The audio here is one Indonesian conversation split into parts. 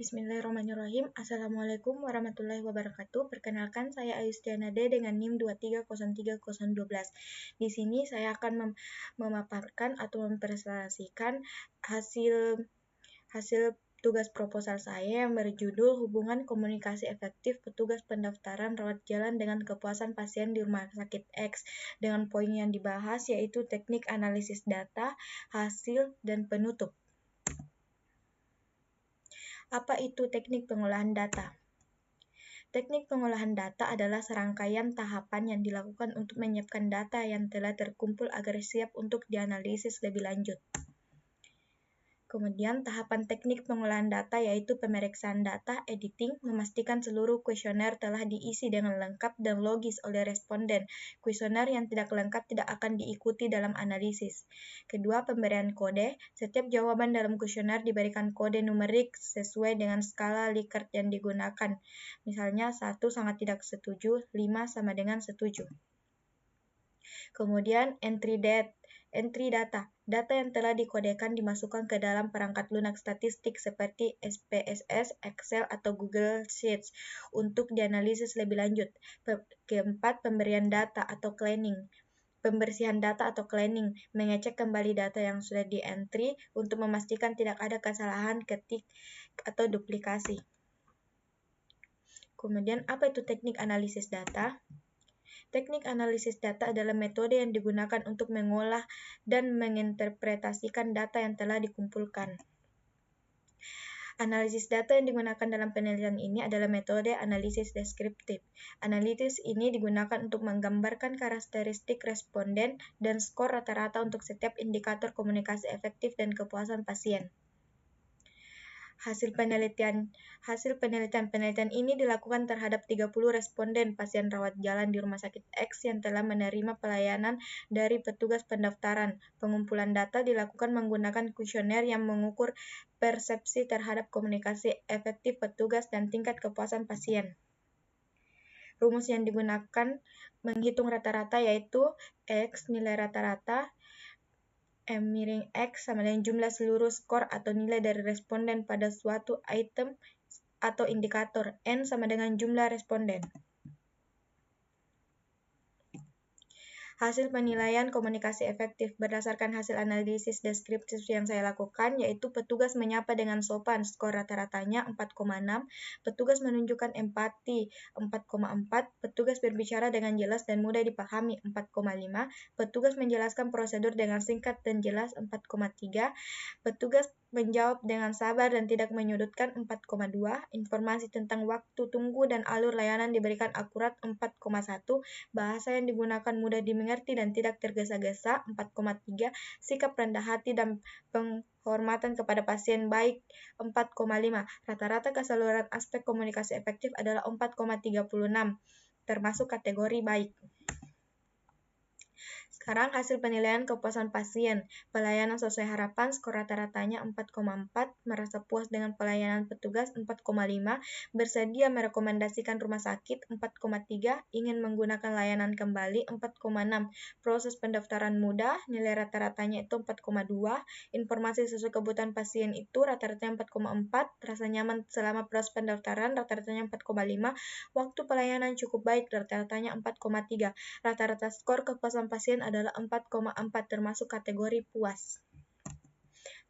Bismillahirrahmanirrahim. Assalamualaikum warahmatullahi wabarakatuh. Perkenalkan, saya Ayustiana D dengan NIM 2303012. Di sini saya akan memaparkan atau mempresentasikan hasil tugas proposal saya yang berjudul Hubungan Komunikasi Efektif Petugas Pendaftaran Rawat Jalan dengan Kepuasan Pasien di Rumah Sakit X, dengan poin yang dibahas yaitu teknik analisis data, hasil, dan penutup. Apa itu teknik pengolahan data? Teknik pengolahan data adalah serangkaian tahapan yang dilakukan untuk menyiapkan data yang telah terkumpul agar siap untuk dianalisis lebih lanjut. Kemudian, tahapan teknik pengolahan data yaitu pemeriksaan data, editing, memastikan seluruh kuesioner telah diisi dengan lengkap dan logis oleh responden. Kuesioner yang tidak lengkap tidak akan diikuti dalam analisis. Kedua, pemberian kode. Setiap jawaban dalam kuesioner diberikan kode numerik sesuai dengan skala Likert yang digunakan. Misalnya, 1 sangat tidak setuju, 5 sama dengan setuju. Kemudian, entry data. Data yang telah dikodekan dimasukkan ke dalam perangkat lunak statistik seperti SPSS, Excel, atau Google Sheets untuk dianalisis lebih lanjut. Keempat, pemberian data atau cleaning. Pembersihan data atau cleaning, mengecek kembali data yang sudah di-entry untuk memastikan tidak ada kesalahan ketik atau duplikasi. Kemudian, apa itu teknik analisis data? Teknik analisis data adalah metode yang digunakan untuk mengolah dan menginterpretasikan data yang telah dikumpulkan. Analisis data yang digunakan dalam penelitian ini adalah metode analisis deskriptif. Analisis ini digunakan untuk menggambarkan karakteristik responden dan skor rata-rata untuk setiap indikator komunikasi efektif dan kepuasan pasien. Hasil penelitian ini dilakukan terhadap 30 responden pasien rawat jalan di Rumah Sakit X yang telah menerima pelayanan dari petugas pendaftaran. Pengumpulan data dilakukan menggunakan kuesioner yang mengukur persepsi terhadap komunikasi efektif petugas dan tingkat kepuasan pasien. Rumus yang digunakan menghitung rata-rata yaitu X nilai rata-rata M-X sama dengan jumlah seluruh skor atau nilai dari responden pada suatu item atau indikator. N sama dengan jumlah responden. Hasil penilaian komunikasi efektif berdasarkan hasil analisis deskriptif yang saya lakukan, yaitu petugas menyapa dengan sopan, skor rata-ratanya 4,6, petugas menunjukkan empati 4,4, petugas berbicara dengan jelas dan mudah dipahami 4,5, petugas menjelaskan prosedur dengan singkat dan jelas 4,3, petugas menjawab dengan sabar dan tidak menyudutkan 4,2, informasi tentang waktu tunggu dan alur layanan diberikan akurat 4,1, bahasa yang digunakan mudah dimengerti dan tidak tergesa-gesa 4,3, sikap rendah hati dan penghormatan kepada pasien baik 4,5. Rata-rata keseluruhan aspek komunikasi efektif adalah 4,36, termasuk kategori baik. Sekarang hasil penilaian kepuasan pasien. Pelayanan sesuai harapan, skor rata-ratanya 4,4, merasa puas dengan pelayanan petugas 4,5, bersedia merekomendasikan rumah sakit 4,3, ingin menggunakan layanan kembali 4,6, proses pendaftaran mudah, nilai rata-ratanya itu 4,2, informasi sesuai kebutuhan pasien itu rata-ratanya 4,4, rasa nyaman selama proses pendaftaran rata-ratanya 4,5, waktu pelayanan cukup baik rata-ratanya 4,3, rata-rata skor kepuasan pasien adalah 4,4 termasuk kategori puas.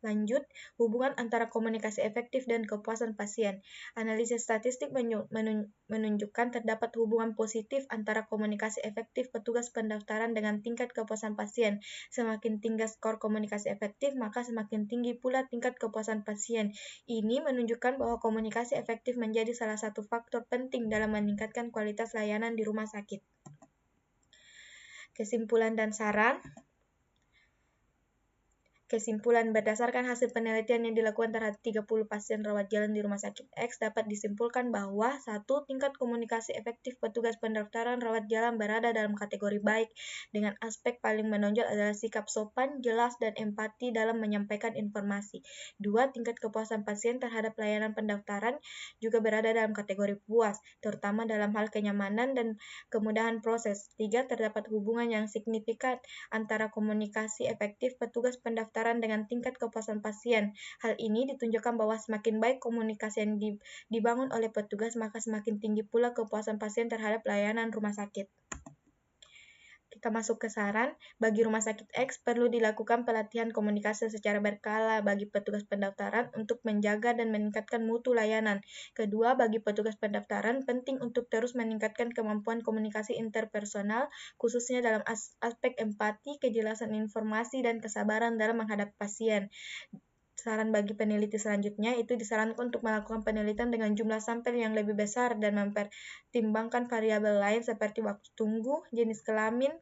Lanjut, hubungan antara komunikasi efektif dan kepuasan pasien. Analisis statistik menunjukkan terdapat hubungan positif antara komunikasi efektif petugas pendaftaran dengan tingkat kepuasan pasien. Semakin tinggi skor komunikasi efektif, maka semakin tinggi pula tingkat kepuasan pasien. Ini menunjukkan bahwa komunikasi efektif menjadi salah satu faktor penting dalam meningkatkan kualitas layanan di rumah sakit. Kesimpulan dan saran. Kesimpulan berdasarkan hasil penelitian yang dilakukan terhadap 30 pasien rawat jalan di Rumah Sakit X dapat disimpulkan bahwa 1. Tingkat komunikasi efektif petugas pendaftaran rawat jalan berada dalam kategori baik, dengan aspek paling menonjol adalah sikap sopan, jelas, dan empati dalam menyampaikan informasi. 2. Tingkat kepuasan pasien terhadap layanan pendaftaran juga berada dalam kategori puas, terutama dalam hal kenyamanan dan kemudahan proses. 3. Terdapat hubungan yang signifikan antara komunikasi efektif petugas pendaftaran pendaftaran dengan tingkat kepuasan pasien. Hal ini ditunjukkan bahwa semakin baik komunikasi yang dibangun oleh petugas, maka semakin tinggi pula kepuasan pasien terhadap layanan rumah sakit. Kita masuk ke saran. Bagi rumah sakit X, perlu dilakukan pelatihan komunikasi secara berkala bagi petugas pendaftaran untuk menjaga dan meningkatkan mutu layanan. Kedua, bagi petugas pendaftaran, penting untuk terus meningkatkan kemampuan komunikasi interpersonal, khususnya dalam aspek empati, kejelasan informasi, dan kesabaran dalam menghadapi pasien. Saran bagi peneliti selanjutnya itu disarankan untuk melakukan penelitian dengan jumlah sampel yang lebih besar dan mempertimbangkan variabel lain seperti waktu tunggu, jenis kelamin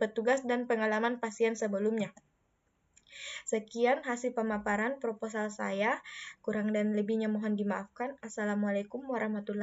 petugas, dan pengalaman pasien sebelumnya. Sekian hasil pemaparan proposal saya. Kurang dan lebihnya mohon dimaafkan. Assalamualaikum warahmatullahi wabarakatuh.